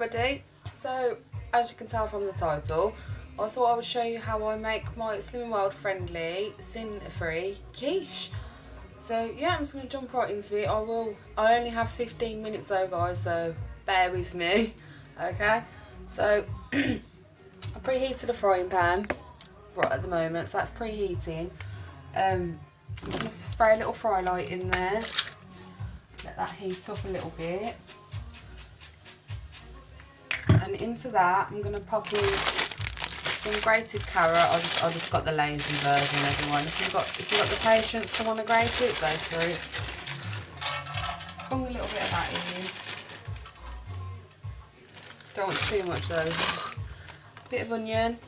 everybody. So as you can tell from the title, I thought I would show you how I make my Slimming World friendly, sin-free quiche. So yeah, I'm just going to jump right into it. I only have 15 minutes though guys, so bear with me. Okay, so I preheated a frying pan right at the moment, so that's preheating. I'm going to spray a little fry light in there, let that heat up a little bit, and into that I'm going to pop in some grated carrot. I just got the lazy version, everyone. If you've got the patience to want to grate it, go through it. Just bung a little bit of that in. Don't want too much though. Bit of onion.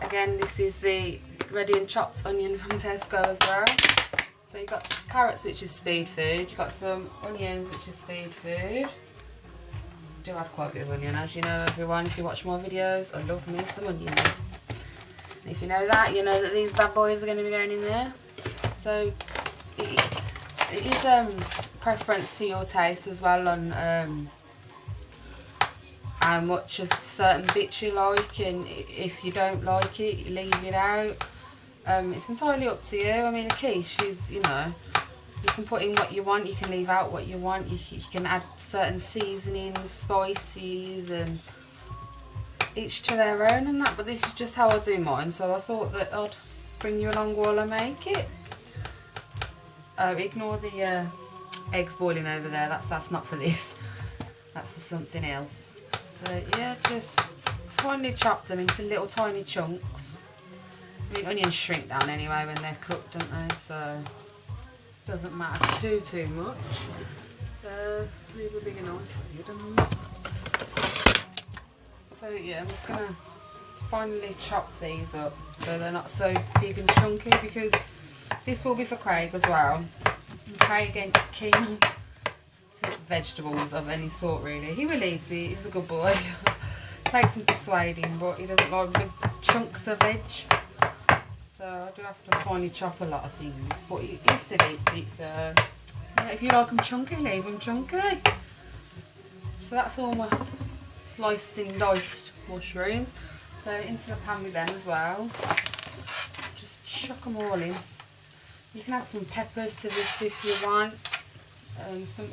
Again, this is the ready and chopped onion from Tesco as well. So you've got carrots, which is speed food. You've got some onions, which is speed food. I do add quite a bit of onion, as you know, everyone. If you watch my videos, I love me some onions. And if you know that, you know that these bad boys are going to be going in there. So it is preference to your taste as well on how much of certain bits you like, and if you don't like it, you leave it out. It's entirely up to you. I mean, a quiche is, you know, you can put in what you want, you can leave out what you want, you can add certain seasonings, spices, and each to their own and that, but this is just how I do mine, so I thought that I'd bring you along while I make it. Ignore the eggs boiling over there, that's not for this, that's for something else. So yeah, just finely chop them into little tiny chunks. I mean, onions shrink down anyway when they're cooked, don't they? So it doesn't matter too much. Leave a bigger knife. So yeah, I'm just gonna finely chop these up so they're not so big and chunky, because this will be for Craig as well. And Craig ain't keen to vegetables of any sort really. He will eat it, he's a good boy. Takes some persuading, but he doesn't like big chunks of veg. So I do have to finely chop a lot of things, but he still eats it, so yeah, if you like them chunky, leave them chunky. So that's all my sliced and diced mushrooms. So into the pan with them as well. Just chuck them all in. You can add some peppers to this if you want. Some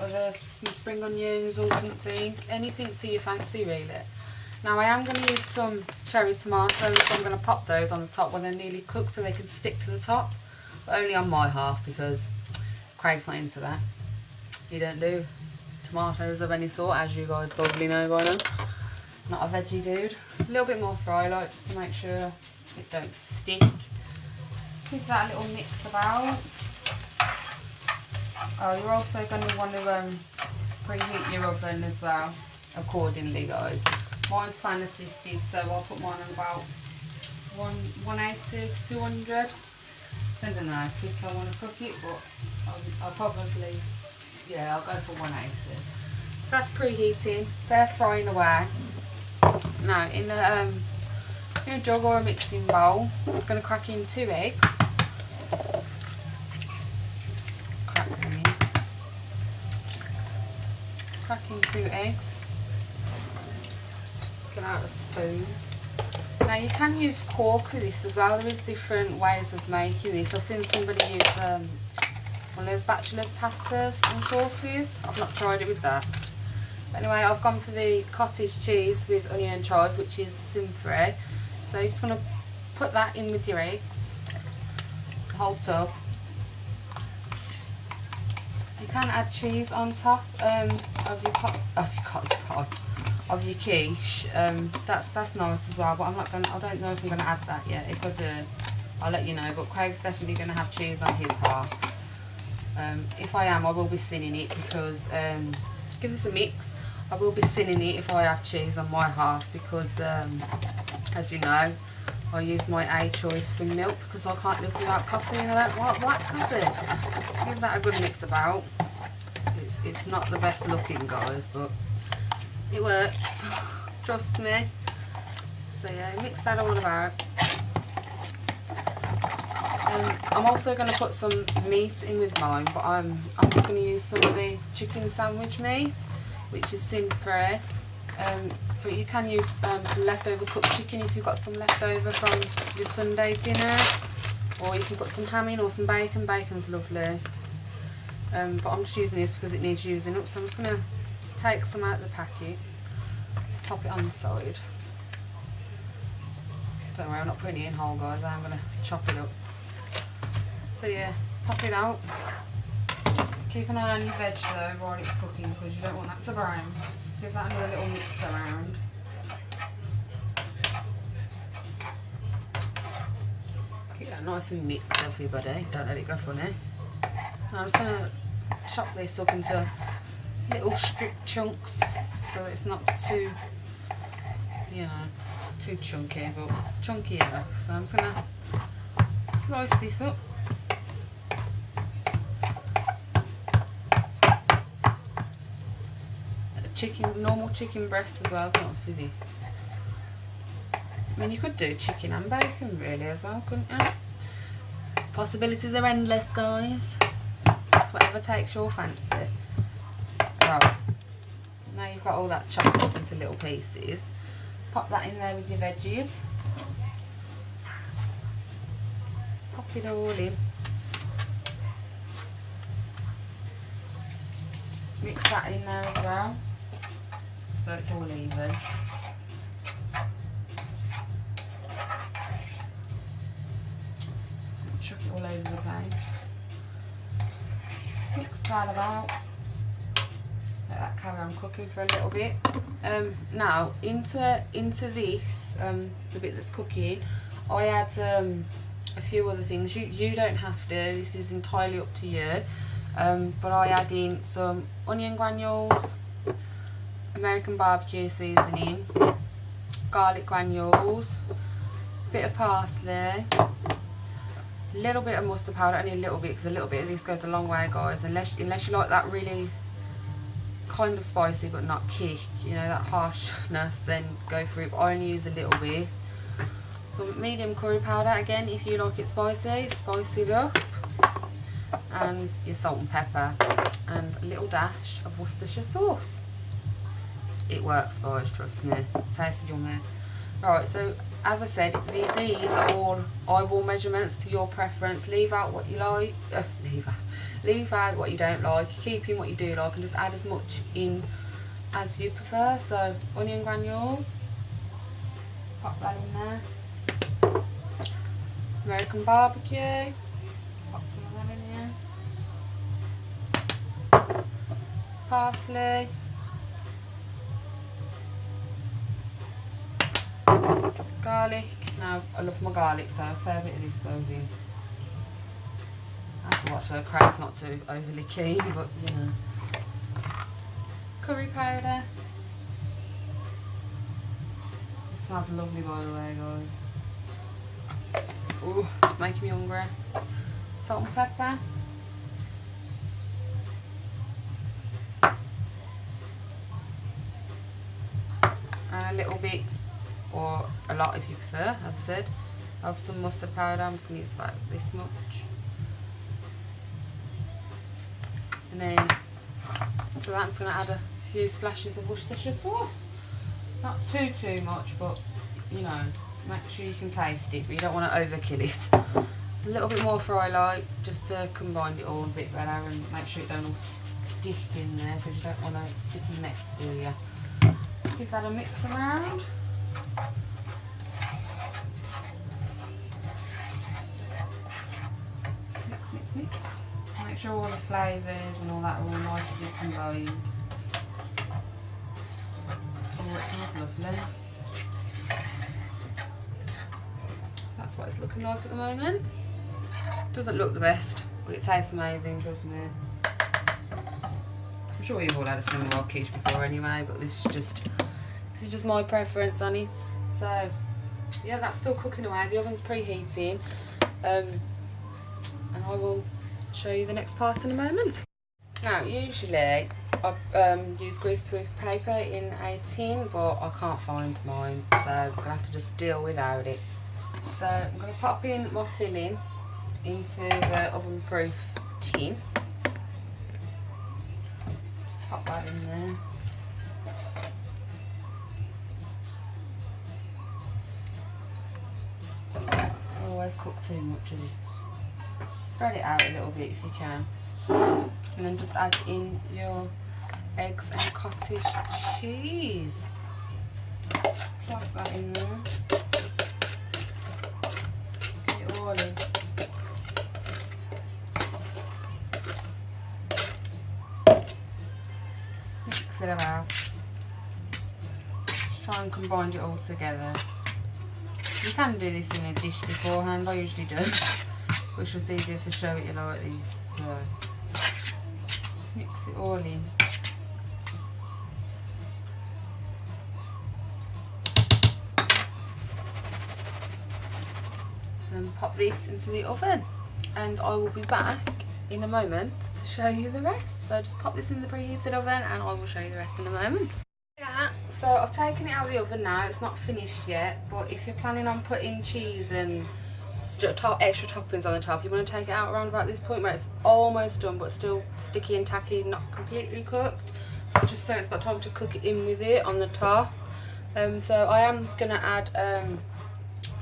spring onions or something. Anything to your fancy really. Now I am going to use some cherry tomatoes, so I'm going to pop those on the top when they're nearly cooked so they can stick to the top. But only on my half, because Craig's not into that. He don't do tomatoes of any sort, as you guys probably know by now. Not a veggie dude. A little bit more fry light just to make sure it don't stick. Give that a little mix about. Oh, you're also going to want to preheat your oven as well accordingly, guys. Mine's fan assisted, so I'll put mine on about 180 to 200. Depending on how quick I want to cook it, but I'll probably, yeah, I'll go for 180. So that's preheating. They're frying away. Now in a jug or a mixing bowl, I'm going to crack in 2 eggs. Just crack them in. Crack in 2 eggs. Get out a spoon. Now you can use cork with this as well. There is different ways of making this. I've seen somebody use one of those bachelor's pastas and sauces. I've not tried it with that. But anyway, I've gone for the cottage cheese with onion and chive, which is sin-free. So you're just going to put that in with your eggs, the whole tub. You can add cheese on top of your quiche. That's nice as well, but I don't know if I'm going to add that yet. If I do, I'll let you know. But Craig's definitely going to have cheese on his half. If I am, I will be sinning it, because give this a mix. I will be sinning it if I have cheese on my half, because as you know, I use my A choice for milk because I can't live without coffee and I don't want black coffee. So give that a good mix about. It's not the best looking, guys, but it works. Trust me. So yeah, mix that all about. I'm also going to put some meat in with mine, but I'm just going to use some of the chicken sandwich meat, which is sin-free. But you can use some leftover cooked chicken if you've got some leftover from your Sunday dinner, or you can put some ham in or some bacon. Bacon's lovely. But I'm just using this because it needs using up, so I'm just going to take some out of the packet, just pop it on the side. Don't worry, I'm not putting it in whole, guys. I'm going to chop it up. So yeah, pop it out. Keep an eye on your veg though while it's cooking, because you don't want that to brown. Give that another little mix around. Keep that nice and mixed, everybody. Don't let it go funny. Now I'm just going to chop this up into little strip chunks so that it's not too, you know, too chunky, but chunky enough. So I'm just going to slice this up. Normal chicken breast as well, it's nice with this. I mean, you could do chicken and bacon really as well, couldn't you? Possibilities are endless, guys. It's whatever takes your fancy. Right, now you've got all that chopped up into little pieces. Pop that in there with your veggies. Pop it all in. Mix that in there as well, so it's all even. Chuck it all over the place. Mix that about. Let that carry on cooking for a little bit. Now into this, the bit that's cooking, I add a few other things. You don't have to. This is entirely up to you. But I add in some onion granules, American barbecue seasoning, garlic granules, bit of parsley, a little bit of mustard powder, only a little bit, because a little bit of this goes a long way, guys. Unless you like that really kind of spicy but not kick, you know, that harshness, then go for it. But I only use a little bit. Some medium curry powder, again, if you like it spicy, spice it up. And your salt and pepper, and a little dash of Worcestershire sauce. It works, guys, trust me. It tastes yummy. Right, so as I said, these are all eyeball measurements to your preference. Leave out what you like, leave out what you don't like, keep in what you do like, and just add as much in as you prefer. So onion granules, pop that in there. American barbecue, pop some of that in here. Parsley, garlic. Now I love my garlic, so a fair bit of this goes in. I have to watch so Craig's not too overly keen, but you know. Curry powder. It smells lovely, by the way, guys. Ooh, it's making me hungry. Salt and pepper. And a little bit, or a lot if you prefer, as I said, of some mustard powder. I'm just going to use about this much. And then, to that I'm just going to add a few splashes of Worcestershire sauce. Not too much, but, you know, make sure you can taste it, but you don't want to overkill it. A little bit more for I like, just to combine it all a bit better and make sure it don't all stick in there, because you don't want a sticky mess, do you? Give that a mix around. Mix. Make sure all the flavours and all that are all nicely combined. Oh, it smells lovely. That's what it's looking like at the moment. Doesn't look the best, but it tastes amazing, trust me. I'm sure you've all had a similar quiche before anyway, but this is just my preference on it. So yeah, that's still cooking away. The oven's preheating, and I will show you the next part in a moment. Now, usually I use greaseproof paper in a tin, but I can't find mine, so I'm gonna have to just deal without it. So I'm gonna pop in my filling into the oven-proof tin. Just pop that in there. those cook too much, is it? Spread it out a little bit if you can. And then just add in your eggs and cottage cheese. Plop that in there. Get it all in. Mix it about. Just try and combine it all together. You can do this in a dish beforehand, I usually do. But it's just easier to show it you like this. So mix it all in. And pop this into the oven, and I will be back in a moment to show you the rest. So just pop this in the preheated oven and I will show you the rest in a moment. Yeah, so I've taken it out of the oven now. It's not finished yet, but if you're planning on putting cheese and extra toppings on the top, you want to take it out around about this point where it's almost done but still sticky and tacky, not completely cooked, just so it's got time to cook it in with it on the top. So I am going to add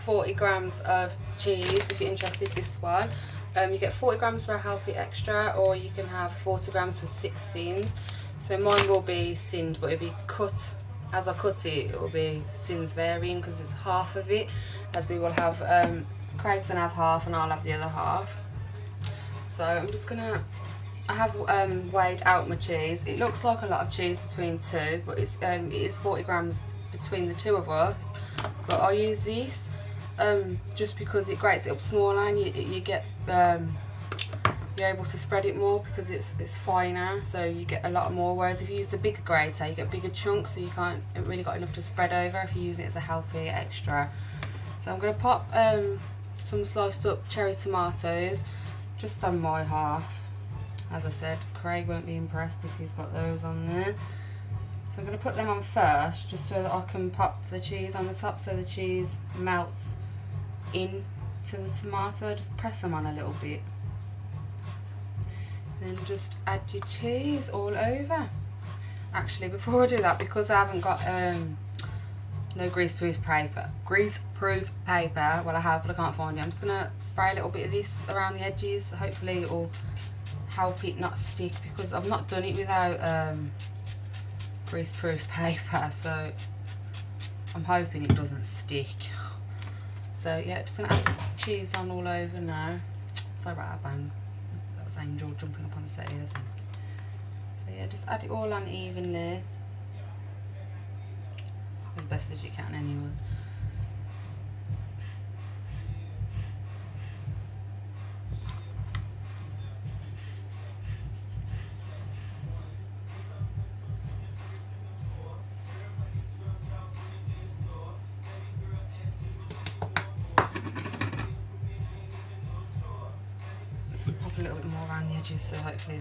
40 grams of cheese if you're interested in this one. You get 40 grams for a healthy extra, or you can have 40 grams for 6 sins. So mine will be sinned, but it'll be cut, as I cut it, it will be sins varying because it's half of it, as we will have, Craig's gonna have half and I'll have the other half. So I'm just gonna, I have weighed out my cheese. It looks like a lot of cheese between two, but it is 40 grams between the two of us. But I use this just because it grates it up smaller, and you get you're able to spread it more because it's finer, so you get a lot more. Whereas if you use the bigger grater, you get bigger chunks, so you can't really got enough to spread over if you use it as a healthy extra. So I'm gonna pop some sliced up cherry tomatoes just on my half. As I said, Craig won't be impressed if he's got those on there. So I'm going to put them on first, just so that I can pop the cheese on the top, so the cheese melts into the tomato. Just press them on a little bit. Then just add your cheese all over. Actually, before I do that, because I haven't got no greaseproof paper, well I have but I can't find it, I'm just going to spray a little bit of this around the edges. Hopefully it will help it not stick, because I've not done it without greaseproof paper, so I'm hoping it doesn't stick. So yeah, just going to add cheese on all over now. Sorry about that bang, that was Angel jumping up on the settee, I think. So yeah, just add it all on evenly, as best as you can anyway. Just pop a little bit more around the edges, so hopefully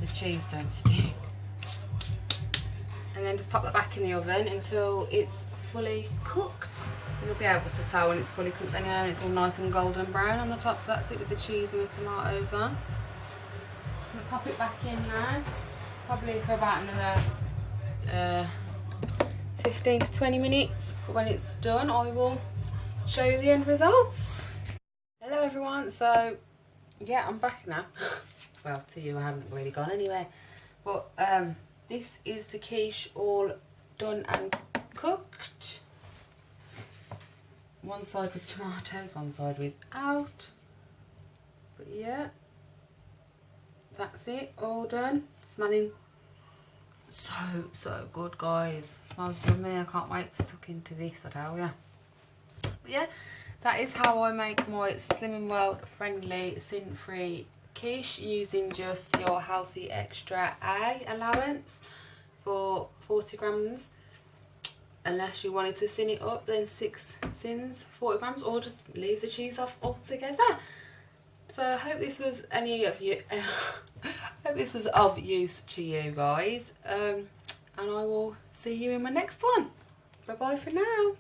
the cheese don't stick. And then just pop that back in the oven until it's fully cooked. You'll be able to tell when it's fully cooked anyway, and it's all nice and golden brown on the top. So that's it with the cheese and the tomatoes on. Just gonna pop it back in now, probably for about another 15 to 20 minutes. But when it's done, I will show you the end results. Hello everyone, so yeah, I'm back now. Well, to you I haven't really gone anyway, but this is the quiche all done and cooked. One side with tomatoes, one side without. But yeah, that's it, all done. Smelling so good, guys. Smells yummy. I can't wait to tuck into this, I tell ya. But yeah, that is how I make my Slimming World friendly, sin-free quiche, using just your healthy extra A allowance for 40 grams. Unless you wanted to sin it up, then 6 sins, 40 grams, or just leave the cheese off altogether. So I hope this was hope this was of use to you guys, and I will see you in my next one. Bye bye for now.